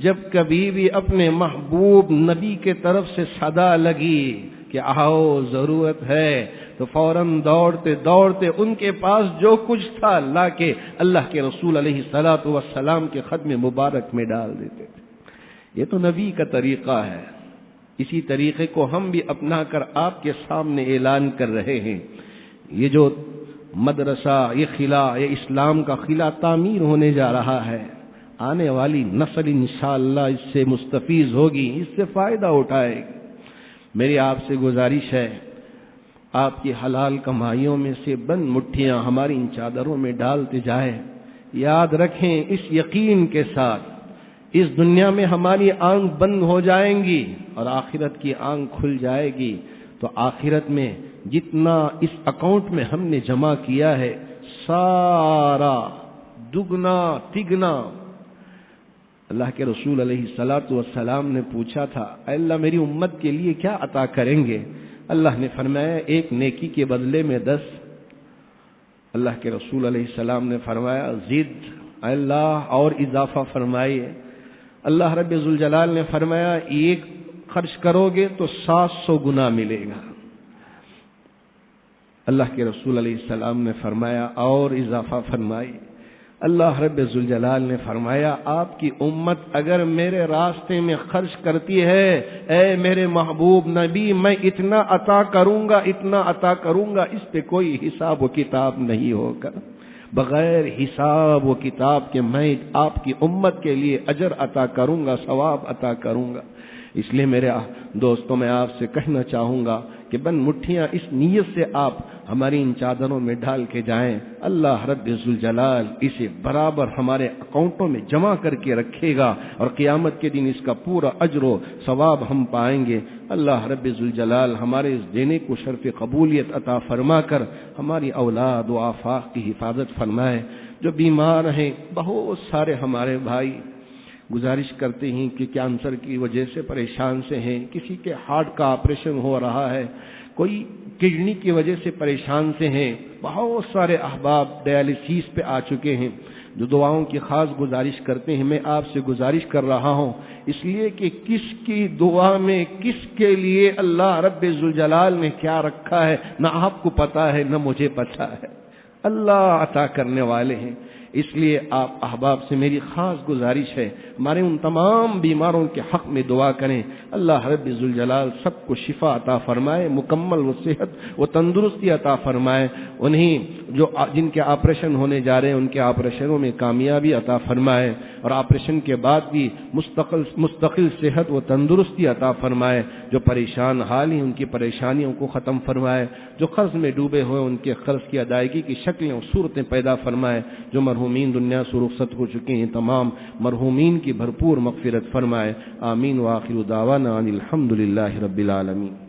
جب کبھی بھی اپنے محبوب نبی کے طرف سے صدا لگی کہ آؤ ضرورت ہے تو فوراً دوڑتے دوڑتے ان کے پاس جو کچھ تھا لا کے اللہ کے رسول علیہ الصلوۃ والسلام کے خدم مبارک میں ڈال دیتے تھے. یہ تو نبی کا طریقہ ہے. اسی طریقے کو ہم بھی اپنا کر آپ کے سامنے اعلان کر رہے ہیں. یہ جو مدرسہ، یہ خلا، یہ اسلام کا خلا تعمیر ہونے جا رہا ہے، آنے والی نسل انشاءاللہ اس سے مستفیض ہوگی، اس سے فائدہ اٹھائے گی. میری آپ سے گزارش ہے آپ کی حلال کمائیوں میں سے بند مٹھیاں ہماری ان چادروں میں ڈالتے جائیں. یاد رکھیں اس یقین کے ساتھ اس دنیا میں ہماری آنکھ بند ہو جائیں گی اور آخرت کی آنکھ کھل جائے گی تو آخرت میں جتنا اس اکاؤنٹ میں ہم نے جمع کیا ہے سارا دگنا تگنا. اللہ کے رسول علیہ الصلوۃ والسلام نے پوچھا تھا اے اللہ میری امت کے لیے کیا عطا کریں گے؟ اللہ نے فرمایا ایک نیکی کے بدلے میں 10. اللہ کے رسول علیہ السلام نے فرمایا زد اے اللہ اور اضافہ فرمائیے. اللہ رب ذوالجلال نے فرمایا ایک خرچ کرو گے تو 700 گنا ملے گا. اللہ کے رسول علیہ السلام نے فرمایا اور اضافہ فرمائی. اللہ رب ذوالجلال نے فرمایا آپ کی امت اگر میرے راستے میں خرچ کرتی ہے اے میرے محبوب نبی میں اتنا عطا کروں گا، اتنا عطا کروں گا، اس پہ کوئی حساب و کتاب نہیں ہوگا. بغیر حساب و کتاب کے میں آپ کی امت کے لیے اجر عطا کروں گا، ثواب عطا کروں گا. اس لیے میرے دوستوں میں آپ سے کہنا چاہوں گا کہ بن مٹھیاں اس نیت سے آپ ہماری ان چادروں میں ڈال کے جائیں. اللہ رب ذوالجلال اسے برابر ہمارے اکاؤنٹوں میں جمع کر کے رکھے گا اور قیامت کے دن اس کا پورا اجر و ثواب ہم پائیں گے. اللہ رب ذوالجلال ہمارے اس دینے کو شرف قبولیت عطا فرما کر ہماری اولاد و آفاق کی حفاظت فرمائے. جو بیمار ہیں بہت سارے ہمارے بھائی گزارش کرتے ہیں کہ کینسر کی وجہ سے پریشان سے ہیں، کسی کے ہارٹ کا آپریشن ہو رہا ہے، کوئی کڈنی کی وجہ سے پریشان سے ہیں. بہت سارے احباب ڈیالسیس پہ آ چکے ہیں جو دعاؤں کی خاص گزارش کرتے ہیں. میں آپ سے گزارش کر رہا ہوں اس لیے کہ کس کی دعا میں کس کے لیے اللہ رب ذوالجلال نے کیا رکھا ہے نہ آپ کو پتا ہے نہ مجھے پتا ہے. اللہ عطا کرنے والے ہیں. اس لیے آپ احباب سے میری خاص گزارش ہے ہمارے ان تمام بیماروں کے حق میں دعا کریں. اللہ رب ذوالجلال سب کو شفا عطا فرمائے، مکمل و صحت و تندرستی عطا فرمائے. انہیں جو جن کے آپریشن ہونے جا رہے ہیں ان کے آپریشنوں میں کامیابی عطا فرمائے اور آپریشن کے بعد بھی مستقل صحت و تندرستی عطا فرمائے. جو پریشان حال ہیں ان کی پریشانیوں کو ختم فرمائے. جو قرض میں ڈوبے ہوئے ان کے قرض کی ادائیگی کی شکلیں اور صورتیں پیدا فرمائے. جو مرحومین دنیا سے رخصت ہو چکے ہیں تمام مرحومین کی بھرپور مغفرت فرمائے. آمین. وآخر دعوانا ان الحمد للہ رب العالمین.